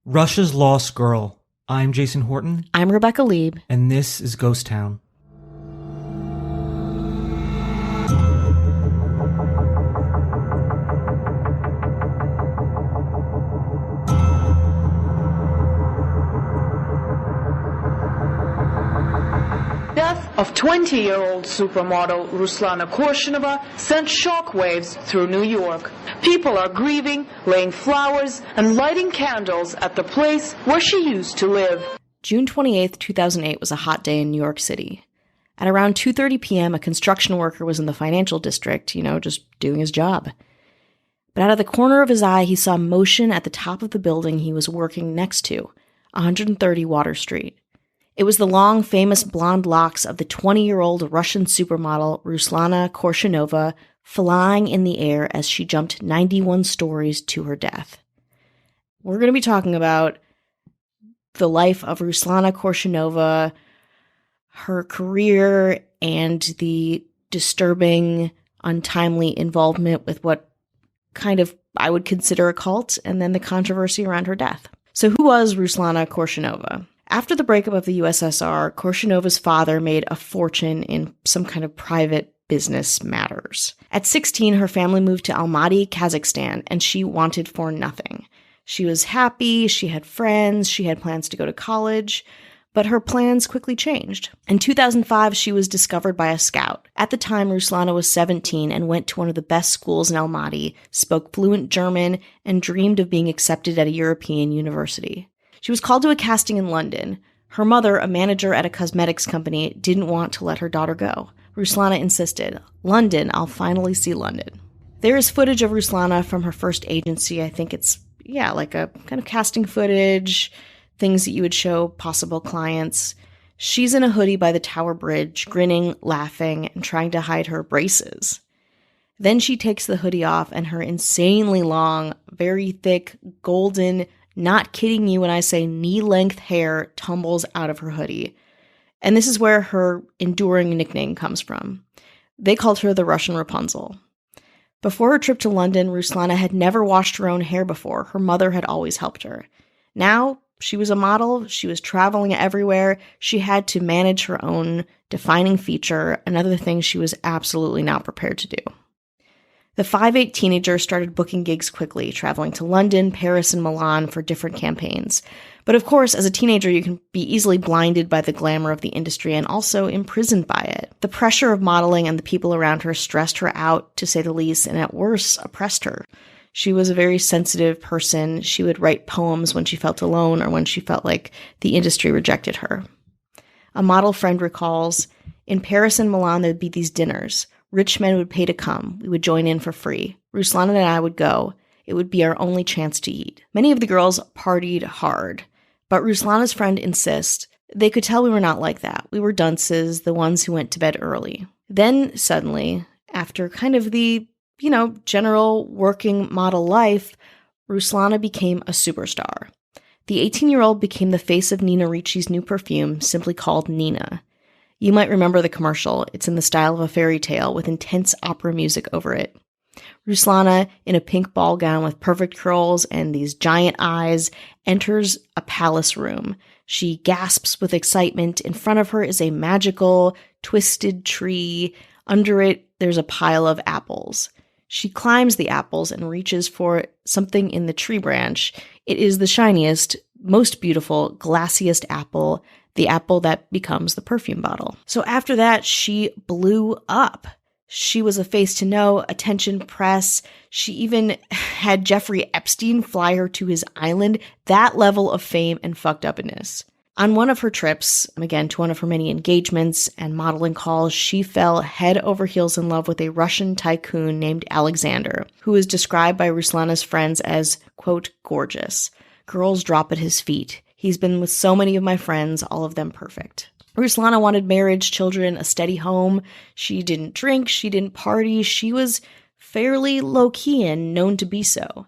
Russia's Lost Girl. I'm Jason Horton. I'm Rebecca Lieb. And this is Ghost Town. Death of 20-year-old supermodel Ruslana Korshunova sent shockwaves through New York. People are grieving, laying flowers, and lighting candles at the place where she used to live. June 28, 2008 was a hot day in New York City. At around 2:30 p.m., a construction worker was in the financial district, just doing his job. But out of the corner of his eye, he saw motion at the top of the building he was working next to, 130 Water Street. It was the long, famous blonde locks of the 20-year-old Russian supermodel Ruslana Korshunova flying in the air as she jumped 91 stories to her death. We're going to be talking about the life of Ruslana Korshunova, her career, and the disturbing, untimely involvement with what kind of I would consider a cult, and then the controversy around her death. So who was Ruslana Korshunova? After the breakup of the USSR, Korshunova's father made a fortune in some kind of private business matters. At 16, her family moved to Almaty, Kazakhstan, and she wanted for nothing. She was happy, she had friends, she had plans to go to college, but her plans quickly changed. In 2005, she was discovered by a scout. At the time, Ruslana was 17 and went to one of the best schools in Almaty, spoke fluent German, and dreamed of being accepted at a European university. She was called to a casting in London. Her mother, a manager at a cosmetics company, didn't want to let her daughter go. Ruslana insisted, "London, I'll finally see London." There is footage of Ruslana from her first agency. I think it's, like a kind of casting footage, things that you would show possible clients. She's in a hoodie by the Tower Bridge, grinning, laughing, and trying to hide her braces. Then she takes the hoodie off and her insanely long, very thick, golden, not kidding you when I say knee-length hair tumbles out of her hoodie. And this is where her enduring nickname comes from. They called her the Russian Rapunzel. Before her trip to London, Ruslana had never washed her own hair before. Her mother had always helped her. Now, she was a model, she was traveling everywhere, she had to manage her own defining feature, another thing she was absolutely not prepared to do. The 5'8" teenager started booking gigs quickly, traveling to London, Paris, and Milan for different campaigns. But of course, as a teenager, you can be easily blinded by the glamour of the industry and also imprisoned by it. The pressure of modeling and the people around her stressed her out, to say the least, and at worst, oppressed her. She was a very sensitive person. She would write poems when she felt alone or when she felt like the industry rejected her. A model friend recalls, "In Paris and Milan, there'd be these dinners. Rich men would pay to come. We would join in for free. Ruslana and I would go. It would be our only chance to eat." Many of the girls partied hard, but Ruslana's friend insists they could tell we were not like that. We were dunces, the ones who went to bed early. Then suddenly, after kind of the, general working model life, Ruslana became a superstar. The 18-year-old became the face of Nina Ricci's new perfume, simply called Nina. You might remember the commercial. It's in the style of a fairy tale with intense opera music over it. Ruslana, in a pink ball gown with perfect curls and these giant eyes, enters a palace room. She gasps with excitement. In front of her is a magical, twisted tree. Under it, there's a pile of apples. She climbs the apples and reaches for something in the tree branch. It is the shiniest, most beautiful, glassiest apple, the apple that becomes the perfume bottle. So after that, she blew up. She was a face to know, attention press. She even had Jeffrey Epstein fly her to his island. That level of fame and fucked upness. On one of her trips, again, to one of her many engagements and modeling calls, she fell head over heels in love with a Russian tycoon named Alexander, who is described by Ruslana's friends as, quote, gorgeous. Girls drop at his feet. He's been with so many of my friends, all of them perfect. Ruslana wanted marriage, children, a steady home. She didn't drink, she didn't party. She was fairly low-key and known to be so.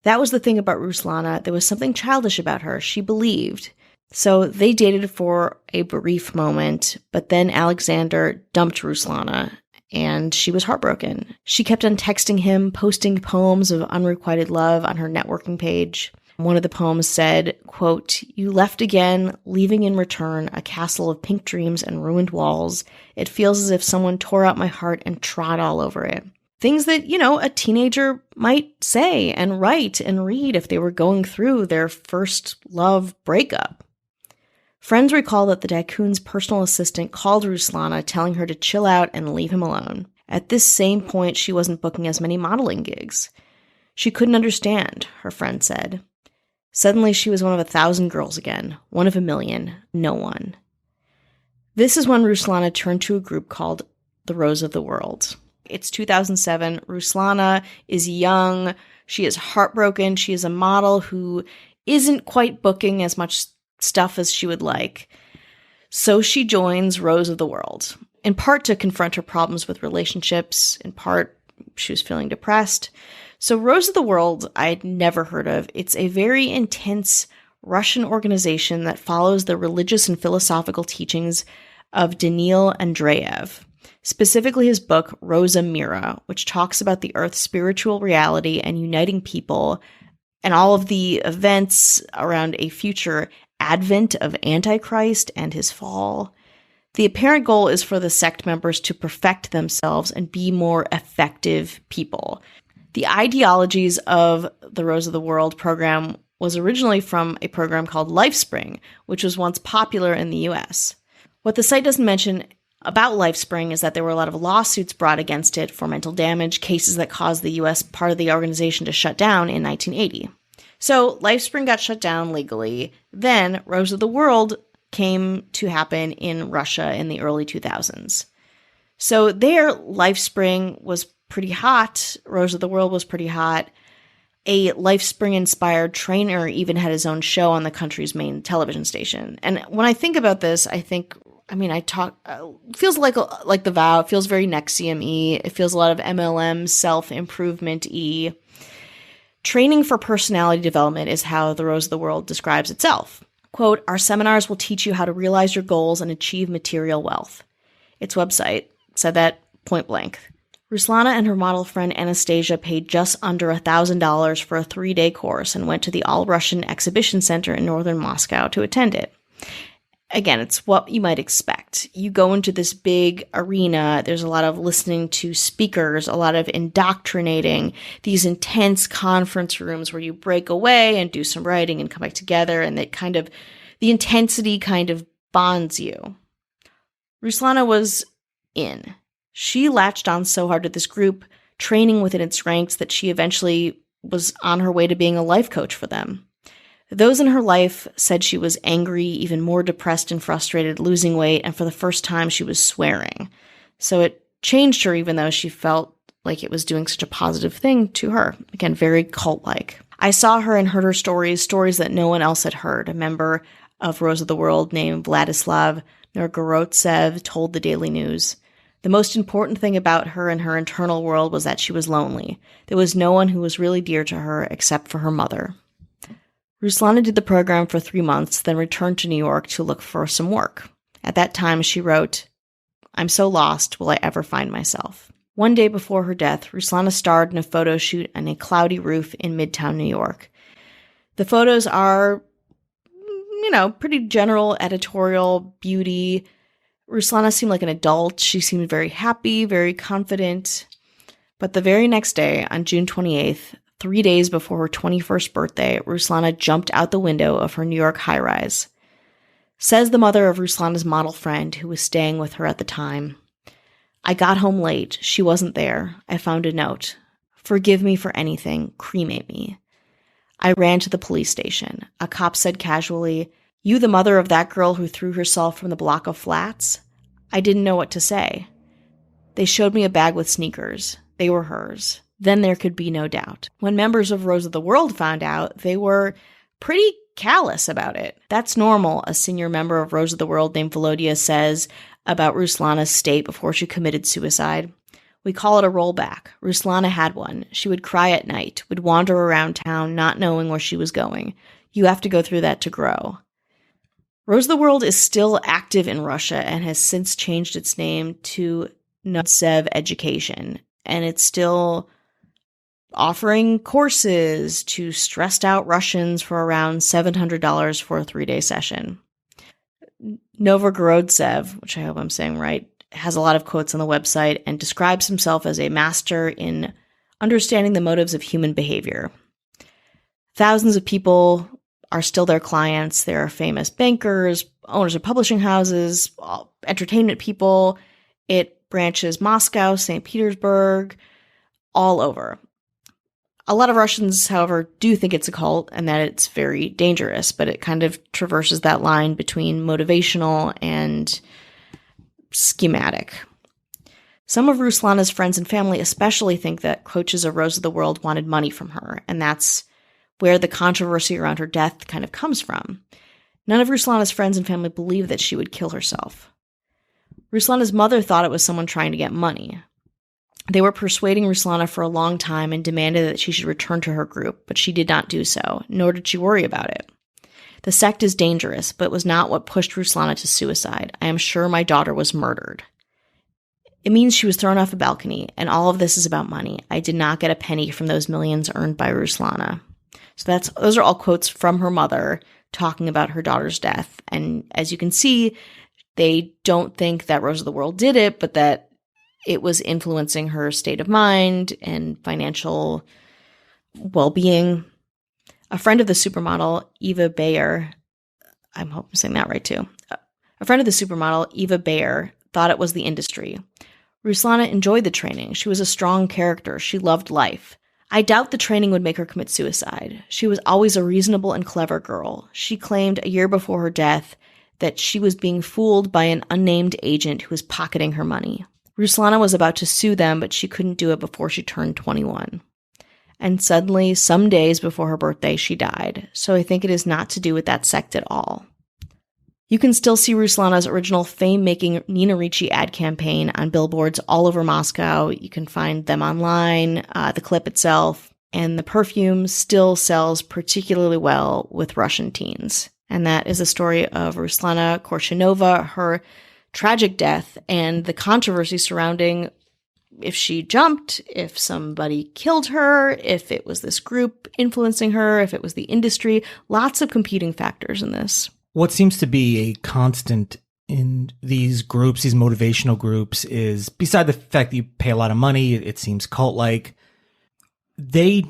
That was the thing about Ruslana. There was something childish about her. She believed. So they dated for a brief moment, but then Alexander dumped Ruslana, and she was heartbroken. She kept on texting him, posting poems of unrequited love on her networking page. One of the poems said, quote, "You left again, leaving in return a castle of pink dreams and ruined walls. It feels as if someone tore out my heart and trod all over it." Things that, a teenager might say and write and read if they were going through their first love breakup. Friends recall that the Tycoon's personal assistant called Ruslana, telling her to chill out and leave him alone. At this same point, she wasn't booking as many modeling gigs. She couldn't understand, her friend said. Suddenly, she was one of 1,000 girls again, one of a million, no one. This is when Ruslana turned to a group called the Rose of the World. It's 2007. Ruslana is young. She is heartbroken. She is a model who isn't quite booking as much stuff as she would like. So she joins Rose of the World, in part to confront her problems with relationships, in part she was feeling depressed. So Rose of the World, I'd never heard of. It's a very intense Russian organization that follows the religious and philosophical teachings of Daniil Andreev, specifically his book Rosa Mira, which talks about the Earth's spiritual reality and uniting people and all of the events around a future advent of Antichrist and his fall. The apparent goal is for the sect members to perfect themselves and be more effective people. The ideologies of the Rose of the World program was originally from a program called LifeSpring, which was once popular in the US. What the site doesn't mention about LifeSpring is that there were a lot of lawsuits brought against it for mental damage, cases that caused the US part of the organization to shut down in 1980. So LifeSpring got shut down legally. Then Rose of the World came to happen in Russia in the early 2000s. So there, LifeSpring was pretty hot. Rose of the World was pretty hot. A LifeSpring-inspired trainer even had his own show on the country's main television station. And when I think about this, feels like The Vow. It feels very NXIVM-y. It feels a lot of MLM, self-improvement-y. Training for personality development is how the Rose of the World describes itself. Quote, "Our seminars will teach you how to realize your goals and achieve material wealth." Its website said that point blank. Ruslana and her model friend Anastasia paid just under $1,000 for a 3-day course and went to the All-Russian Exhibition Center in northern Moscow to attend it. Again, it's what you might expect. You go into this big arena, there's a lot of listening to speakers, a lot of indoctrinating, these intense conference rooms where you break away and do some writing and come back together, and the intensity kind of bonds you. Ruslana was in. She latched on so hard to this group, training within its ranks, that she eventually was on her way to being a life coach for them. Those in her life said she was angry, even more depressed and frustrated, losing weight, and for the first time she was swearing. So it changed her, even though she felt like it was doing such a positive thing to her. Again, very cult-like. I saw her and heard her stories that no one else had heard. A member of Rose of the World named Vladislav Norgorodtsev told the Daily News. The most important thing about her and her internal world was that she was lonely. There was no one who was really dear to her except for her mother. Ruslana did the program for 3 months, then returned to New York to look for some work. At that time, she wrote, "I'm so lost, will I ever find myself?" One day before her death, Ruslana starred in a photo shoot on a cloudy roof in Midtown New York. The photos are, pretty general editorial beauty. Ruslana seemed like an adult. She seemed very happy, very confident. But the very next day, on June 28th, 3 days before her 21st birthday, Ruslana jumped out the window of her New York high-rise. Says the mother of Ruslana's model friend, who was staying with her at the time, "I got home late. She wasn't there. I found a note. Forgive me for anything. Cremate me." I ran to the police station. A cop said casually, "You the mother of that girl who threw herself from the block of flats?" I didn't know what to say. They showed me a bag with sneakers. They were hers. Then there could be no doubt. When members of Rose of the World found out, they were pretty callous about it. "That's normal," a senior member of Rose of the World named Volodya says about Ruslana's state before she committed suicide. "We call it a rollback. Ruslana had one. She would cry at night, would wander around town not knowing where she was going. You have to go through that to grow." Rose of the World is still active in Russia and has since changed its name to Nodsev Education, and it's still offering courses to stressed out Russians for around $700 for a 3-day session. Novogorodtsev, which I hope I'm saying right, has a lot of quotes on the website and describes himself as a master in understanding the motives of human behavior. Thousands of people are still their clients. There are famous bankers, owners of publishing houses, entertainment people. It branches Moscow, St. Petersburg, all over. A lot of Russians, however, do think it's a cult and that it's very dangerous, but it kind of traverses that line between motivational and schematic. Some of Ruslana's friends and family especially think that coaches of Rose of the World wanted money from her, and that's where the controversy around her death kind of comes from. None of Ruslana's friends and family believe that she would kill herself. Ruslana's mother thought it was someone trying to get money. They were persuading Ruslana for a long time and demanded that she should return to her group, but she did not do so, nor did she worry about it. The sect is dangerous, but was not what pushed Ruslana to suicide. I am sure my daughter was murdered. It means she was thrown off a balcony, and all of this is about money. I did not get a penny from those millions earned by Ruslana. So those are all quotes from her mother talking about her daughter's death. And as you can see, they don't think that Rose of the World did it, but that it was influencing her state of mind and financial well-being. A friend of the supermodel, Eva Bayer, I hope I'm saying that right too. A friend of the supermodel, Eva Bayer, thought it was the industry. Ruslana enjoyed the training. She was a strong character. She loved life. I doubt the training would make her commit suicide. She was always a reasonable and clever girl. She claimed a year before her death that she was being fooled by an unnamed agent who was pocketing her money. Ruslana was about to sue them, but she couldn't do it before she turned 21. And suddenly, some days before her birthday, she died. So I think it is not to do with that sect at all. You can still see Ruslana's original fame-making Nina Ricci ad campaign on billboards all over Moscow. You can find them online, the clip itself, and the perfume still sells particularly well with Russian teens. And that is the story of Ruslana Korshunova, her tragic death, and the controversy surrounding if she jumped, if somebody killed her, if it was this group influencing her, if it was the industry. Lots of competing factors in this. What seems to be a constant in these groups, these motivational groups, is beside the fact that you pay a lot of money, it seems cult-like, they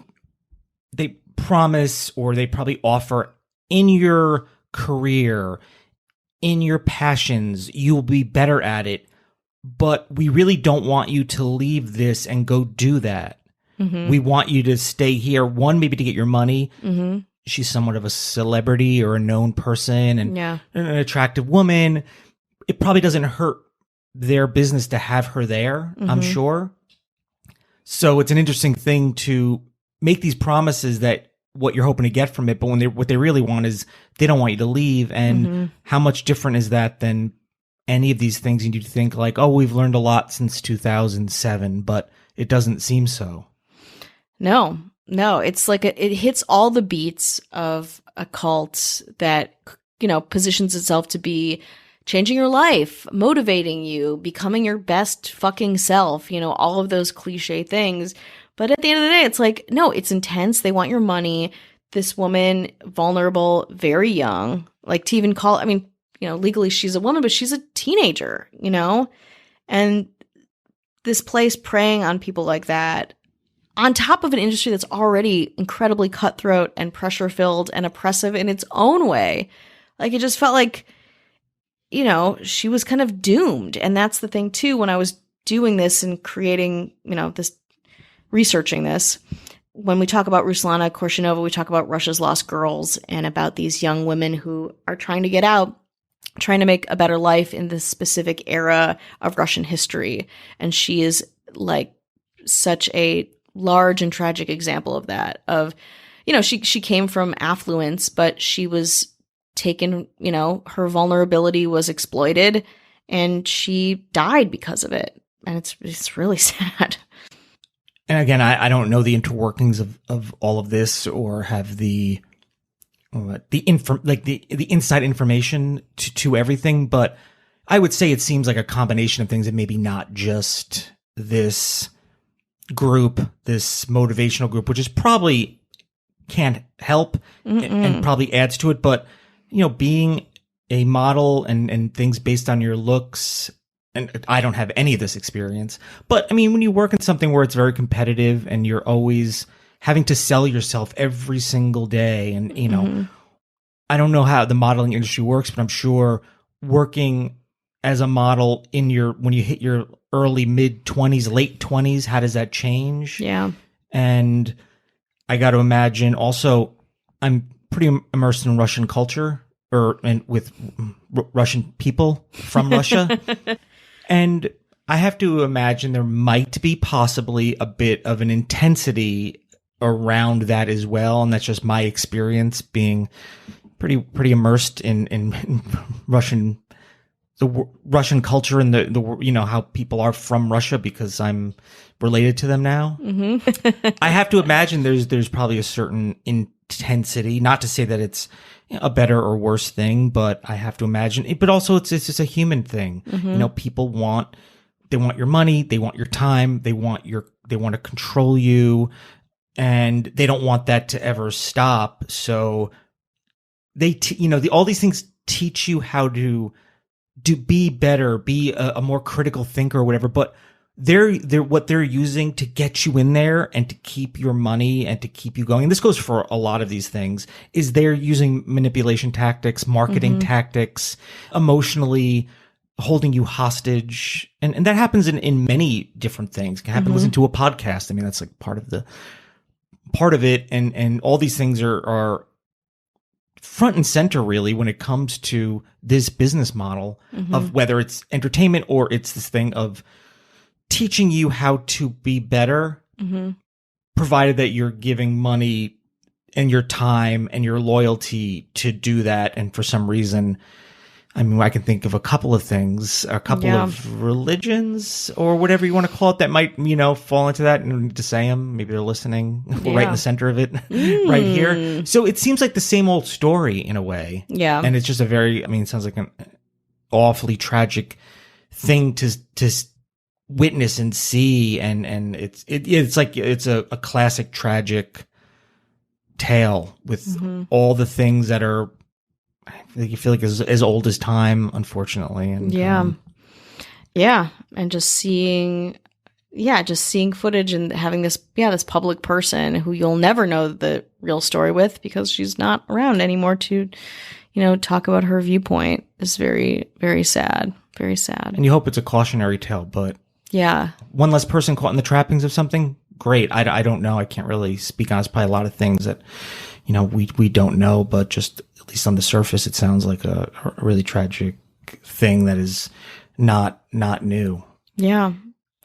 promise, or they probably offer, in your career, in your passions, you'll be better at it, but we really don't want you to leave this and go do that. Mm-hmm. We want you to stay here, one, maybe to get your money. Mm-hmm. She's somewhat of a celebrity or a known person and an attractive woman. It probably doesn't hurt their business to have her there, I'm sure. So it's an interesting thing to make these promises that what you're hoping to get from it, but what they really want is they don't want you to leave. And how much different is that than any of these things? And you think like, oh, we've learned a lot since 2007, but it doesn't seem so. No, it's like it hits all the beats of a cult that, positions itself to be changing your life, motivating you, becoming your best fucking self, all of those cliche things. But at the end of the day, it's like, no, it's intense. They want your money. This woman, vulnerable, very young, like to even call, legally she's a woman, but she's a teenager, and this place preying on people like that, on top of an industry that's already incredibly cutthroat and pressure-filled and oppressive in its own way. Like, it just felt like, she was kind of doomed. And that's the thing, too, when I was doing this and creating, researching this. When we talk about Ruslana Korshunova, we talk about Russia's Lost Girls and about these young women who are trying to get out, trying to make a better life in this specific era of Russian history. And she is like such a large and tragic example of that. She came from affluence, but she was taken, her vulnerability was exploited and she died because of it. And it's really sad. And again, I don't know the interworkings of all of this or have the inside information to everything, but I would say it seems like a combination of things and maybe not just this group, this motivational group, which is probably can't help and probably adds to it. But, being a model and things based on your looks, and I don't have any of this experience, but I mean, when you work in something where it's very competitive and you're always having to sell yourself every single day, and, I don't know how the modeling industry works, but I'm sure working as a model when you hit your early mid 20s, late 20s, how does that change? Yeah. And I got to imagine also, I'm pretty immersed in Russian culture and with Russian people from Russia. And I have to imagine there might be possibly a bit of an intensity around that as well. And that's just my experience being pretty immersed in Russian, the Russian culture and the how people are from Russia because I'm related to them now. I have to imagine there's probably a certain intensity, not to say that it's a better or worse thing, but I have to imagine it, but also it's just a human thing. People want your money, they want your time, they want to control you, and they don't want that to ever stop. So all these things teach you how to be better, be a more critical thinker or whatever, but they're what they're using to get you in there and to keep your money and to keep you going. And this goes for a lot of these things, is they're using manipulation tactics, marketing tactics, emotionally holding you hostage. And that happens in many different things. It can happen listening to a podcast. I mean, that's like part of it. And all these things are front and center really when it comes to this business model of whether it's entertainment or it's this thing of teaching you how to be better, provided that you're giving money and your time and your loyalty to do that. And for some reason, I mean, I can think of a couple of things, a couple of religions or whatever you want to call it that might, fall into that, and to say them. Maybe they're listening. We're right in the center of it right here. So it seems like the same old story in a way. Yeah. And it's just it sounds like an awfully tragic thing to witness and see. And it's like, it's a classic tragic tale with all the things that are, you feel like as old as time, unfortunately. And and just seeing footage and having this public person who you'll never know the real story with because she's not around anymore to, talk about her viewpoint is very, very sad. Very sad. And you hope it's a cautionary tale, but one less person caught in the trappings of something. Great. I don't know. I can't really speak on. It's probably a lot of things that, we don't know, but just at least on the surface, it sounds like a really tragic thing that is not new. Yeah.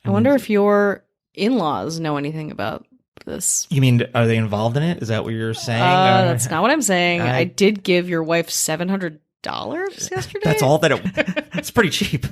I wonder if your in-laws know anything about this. You mean, are they involved in it? Is that what you're saying? That's not what I'm saying. I did give your wife $700 yesterday. That's all that it's pretty cheap.